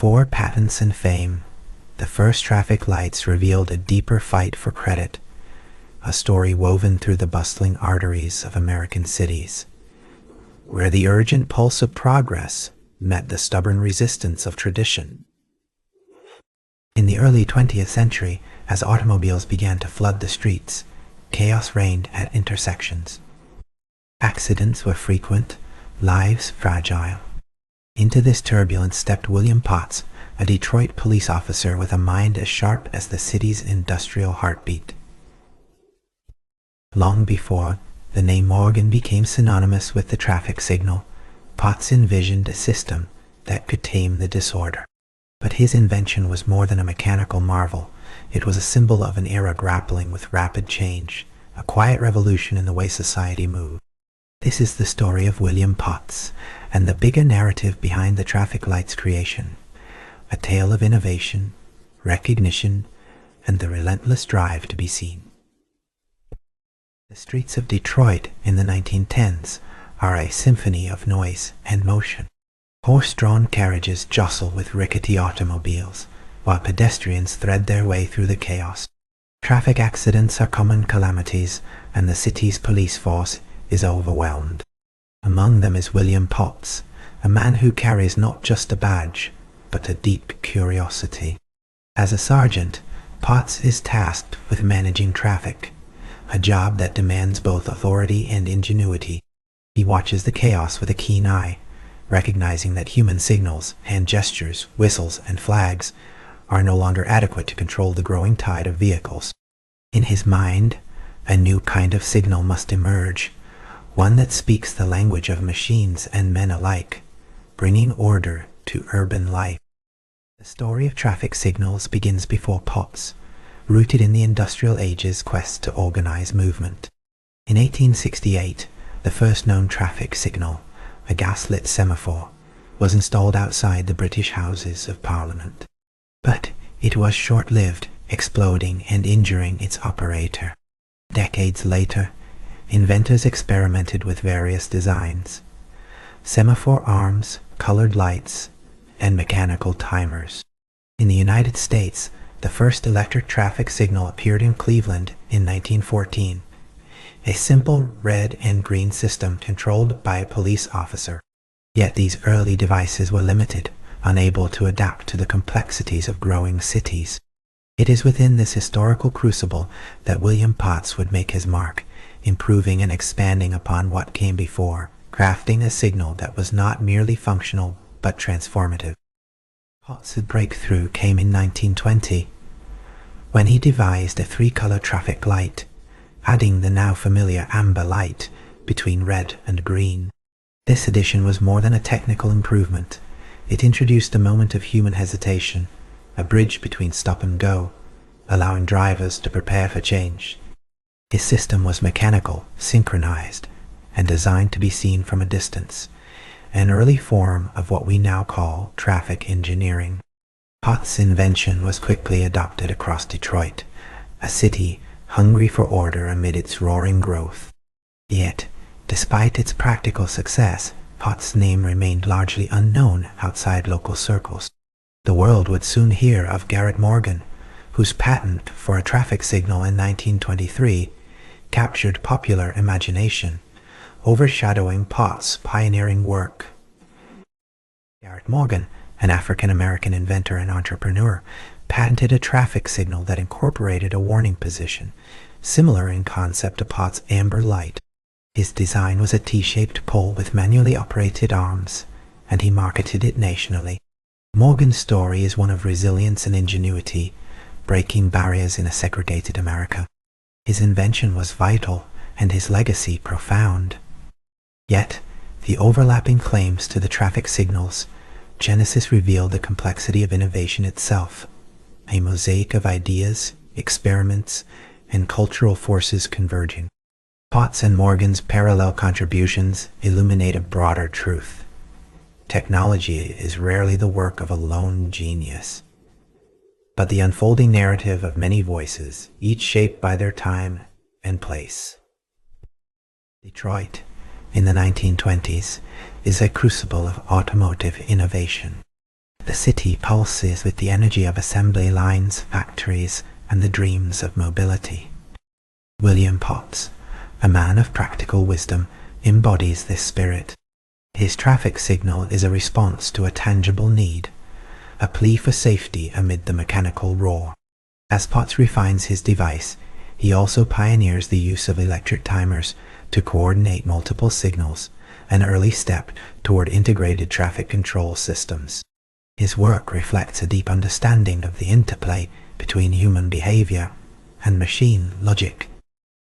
4 patents and fame, the first traffic lights revealed a deeper fight for credit, a story woven through the bustling arteries of American cities, where the urgent pulse of progress met the stubborn resistance of tradition. In the early 20th century, as automobiles began to flood the streets, chaos reigned at intersections. Accidents were frequent, lives fragile. Into this turbulence stepped William Potts, a Detroit police officer with a mind as sharp as the city's industrial heartbeat. Long before the name Morgan became synonymous with the traffic signal, Potts envisioned a system that could tame the disorder. But his invention was more than a mechanical marvel. It was a symbol of an era grappling with rapid change, a quiet revolution in the way society moved. This is the story of William Potts and the bigger narrative behind the traffic light's creation, a tale of innovation, recognition, and the relentless drive to be seen. The streets of Detroit in the 1910s are a symphony of noise and motion. Horse-drawn carriages jostle with rickety automobiles, while pedestrians thread their way through the chaos. Traffic accidents are common calamities, and the city's police force is overwhelmed. Among them is William Potts, a man who carries not just a badge, but a deep curiosity. As a sergeant, Potts is tasked with managing traffic, a job that demands both authority and ingenuity. He watches the chaos with a keen eye, recognizing that human signals, hand gestures, whistles, and flags are no longer adequate to control the growing tide of vehicles. In his mind, a new kind of signal must emerge, one that speaks the language of machines and men alike, bringing order to urban life. The story of traffic signals begins before Potts, rooted in the industrial age's quest to organize movement. In 1868, the first known traffic signal, a gas-lit semaphore, was installed outside the British Houses of Parliament. But it was short-lived, exploding and injuring its operator. Decades later, inventors experimented with various designs: semaphore arms, colored lights, and mechanical timers. In the United States, the first electric traffic signal appeared in Cleveland in 1914, a simple red and green system controlled by a police officer. Yet these early devices were limited, unable to adapt to the complexities of growing cities. It is within this historical crucible that William Potts would make his mark, improving and expanding upon what came before, crafting a signal that was not merely functional but transformative. Potts' breakthrough came in 1920, when he devised a 3-color traffic light, adding the now familiar amber light between red and green. This addition was more than a technical improvement. It introduced a moment of human hesitation, a bridge between stop and go, allowing drivers to prepare for change. His system was mechanical, synchronized, and designed to be seen from a distance, an early form of what we now call traffic engineering. Potts' invention was quickly adopted across Detroit, a city hungry for order amid its roaring growth. Yet, despite its practical success, Potts' name remained largely unknown outside local circles. The world would soon hear of Garrett Morgan, whose patent for a traffic signal in 1923 captured popular imagination, overshadowing Potts' pioneering work. Garrett Morgan, an African-American inventor and entrepreneur, patented a traffic signal that incorporated a warning position, similar in concept to Potts' amber light. His design was a T-shaped pole with manually operated arms, and he marketed it nationally. Morgan's story is one of resilience and ingenuity, breaking barriers in a segregated America. His invention was vital, and his legacy profound. Yet, the overlapping claims to the traffic signals, Genesis revealed the complexity of innovation itself, a mosaic of ideas, experiments, and cultural forces converging. Potts and Morgan's parallel contributions illuminate a broader truth. Technology is rarely the work of a lone genius, but the unfolding narrative of many voices, each shaped by their time and place. Detroit, in the 1920s, is a crucible of automotive innovation. The city pulses with the energy of assembly lines, factories, and the dreams of mobility. William Potts, a man of practical wisdom, embodies this spirit. His traffic signal is a response to a tangible need, a plea for safety amid the mechanical roar. As Potts refines his device, he also pioneers the use of electric timers to coordinate multiple signals, an early step toward integrated traffic control systems. His work reflects a deep understanding of the interplay between human behavior and machine logic.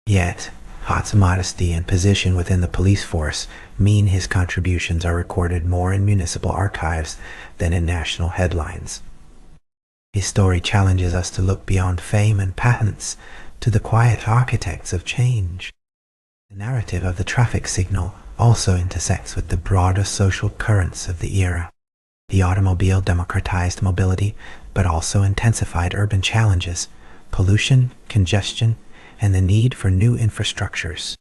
Yet, Potts' modesty and position within the police force mean his contributions are recorded more in municipal archives than in national headlines. His story challenges us to look beyond fame and patents to the quiet architects of change. The narrative of the traffic signal also intersects with the broader social currents of the era. The automobile democratized mobility, but also intensified urban challenges, pollution, congestion, and the need for new infrastructures.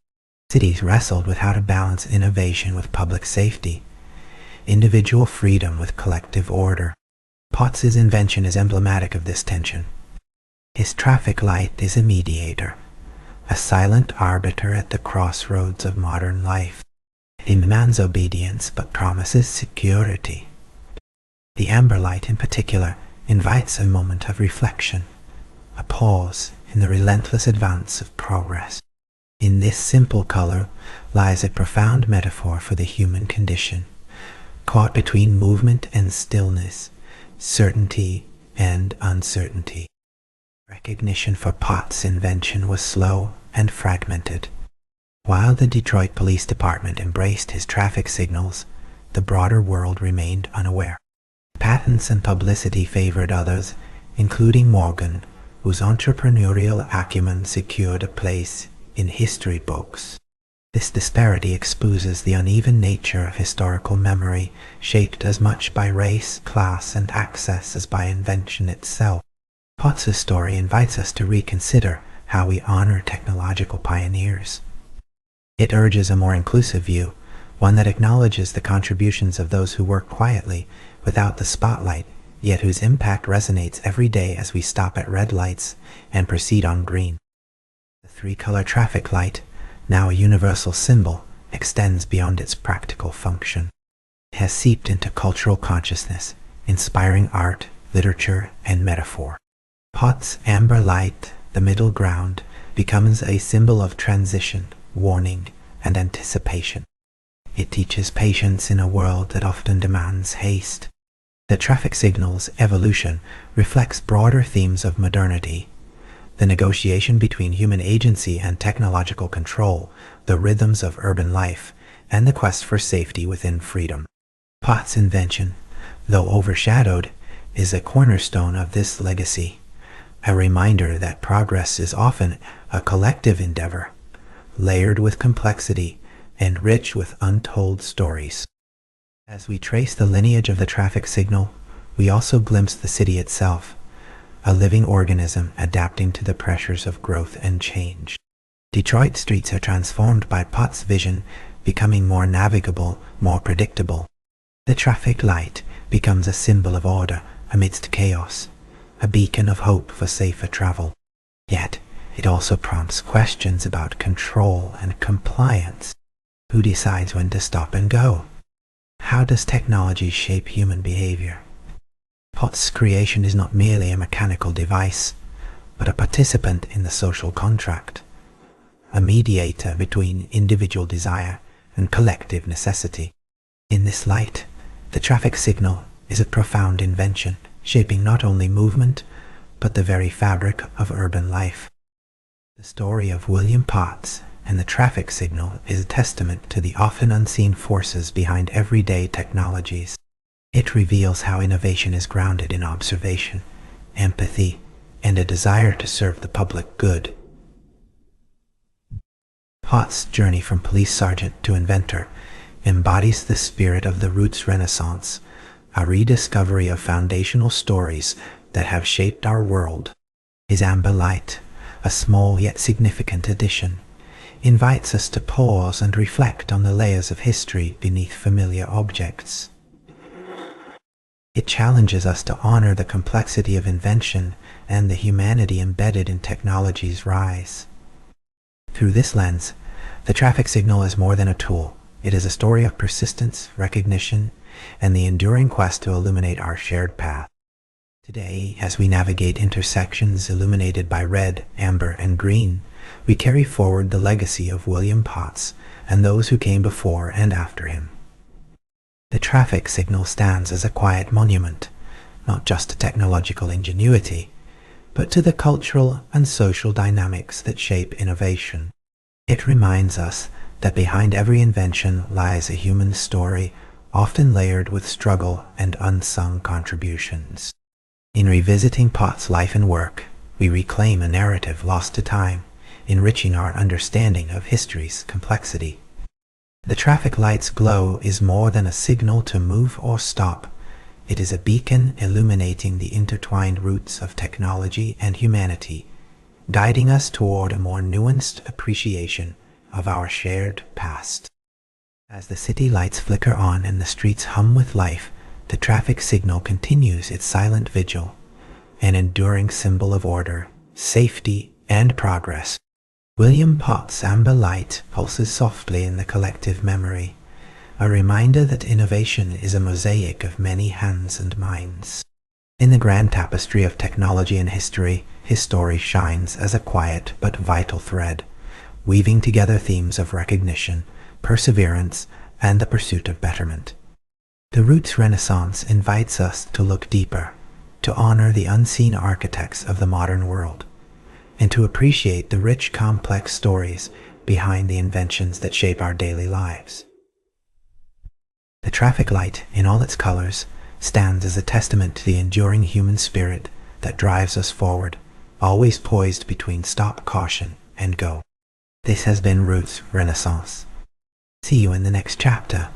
Cities wrestled with how to balance innovation with public safety, individual freedom with collective order. Potts' invention is emblematic of this tension. His traffic light is a mediator, a silent arbiter at the crossroads of modern life. It demands obedience but promises security. The amber light in particular invites a moment of reflection, a pause in the relentless advance of progress. In this simple color lies a profound metaphor for the human condition, caught between movement and stillness, certainty and uncertainty. Recognition for Potts' invention was slow and fragmented. While the Detroit Police Department embraced his traffic signals, the broader world remained unaware. Patents and publicity favored others, including Morgan, whose entrepreneurial acumen secured a place in history books. This disparity exposes the uneven nature of historical memory, shaped as much by race, class, and access as by invention itself. Potts' story invites us to reconsider how we honor technological pioneers. It urges a more inclusive view, one that acknowledges the contributions of those who work quietly, without the spotlight, yet whose impact resonates every day as we stop at red lights and proceed on green. The three-color traffic light, now a universal symbol, extends beyond its practical function. It has seeped into cultural consciousness, inspiring art, literature, and metaphor. Potts' amber light, the middle ground, becomes a symbol of transition, warning, and anticipation. It teaches patience in a world that often demands haste. The traffic signal's evolution reflects broader themes of modernity, the negotiation between human agency and technological control, the rhythms of urban life, and the quest for safety within freedom. Potts' invention, though overshadowed, is a cornerstone of this legacy, a reminder that progress is often a collective endeavor, layered with complexity and rich with untold stories. As we trace the lineage of the traffic signal, we also glimpse the city itself, a living organism adapting to the pressures of growth and change. Detroit streets are transformed by Potts' vision, becoming more navigable, more predictable. The traffic light becomes a symbol of order amidst chaos, a beacon of hope for safer travel. Yet, it also prompts questions about control and compliance. Who decides when to stop and go? How does technology shape human behavior? Potts' creation is not merely a mechanical device, but a participant in the social contract, a mediator between individual desire and collective necessity. In this light, the traffic signal is a profound invention, shaping not only movement, but the very fabric of urban life. The story of William Potts and the traffic signal is a testament to the often unseen forces behind everyday technologies. It reveals how innovation is grounded in observation, empathy, and a desire to serve the public good. Potts' journey from police sergeant to inventor embodies the spirit of the Roots Renaissance, a rediscovery of foundational stories that have shaped our world. His amber light, a small yet significant addition, invites us to pause and reflect on the layers of history beneath familiar objects. It challenges us to honor the complexity of invention and the humanity embedded in technology's rise. Through this lens, the traffic signal is more than a tool. It is a story of persistence, recognition, and the enduring quest to illuminate our shared path. Today, as we navigate intersections illuminated by red, amber, and green, we carry forward the legacy of William Potts and those who came before and after him. The traffic signal stands as a quiet monument, not just to technological ingenuity, but to the cultural and social dynamics that shape innovation. It reminds us that behind every invention lies a human story, often layered with struggle and unsung contributions. In revisiting Potts' life and work, we reclaim a narrative lost to time, enriching our understanding of history's complexity. The traffic light's glow is more than a signal to move or stop. It is a beacon illuminating the intertwined roots of technology and humanity, guiding us toward a more nuanced appreciation of our shared past. As the city lights flicker on and the streets hum with life, the traffic signal continues its silent vigil, an enduring symbol of order, safety, and progress. William Potts' amber light pulses softly in the collective memory, a reminder that innovation is a mosaic of many hands and minds. In the grand tapestry of technology and history, his story shines as a quiet but vital thread, weaving together themes of recognition, perseverance, and the pursuit of betterment. The Roots Renaissance invites us to look deeper, to honor the unseen architects of the modern world, and to appreciate the rich, complex stories behind the inventions that shape our daily lives. The traffic light, in all its colors, stands as a testament to the enduring human spirit that drives us forward, always poised between stop, caution, and go. This has been Roots Renaissance. See you in the next chapter.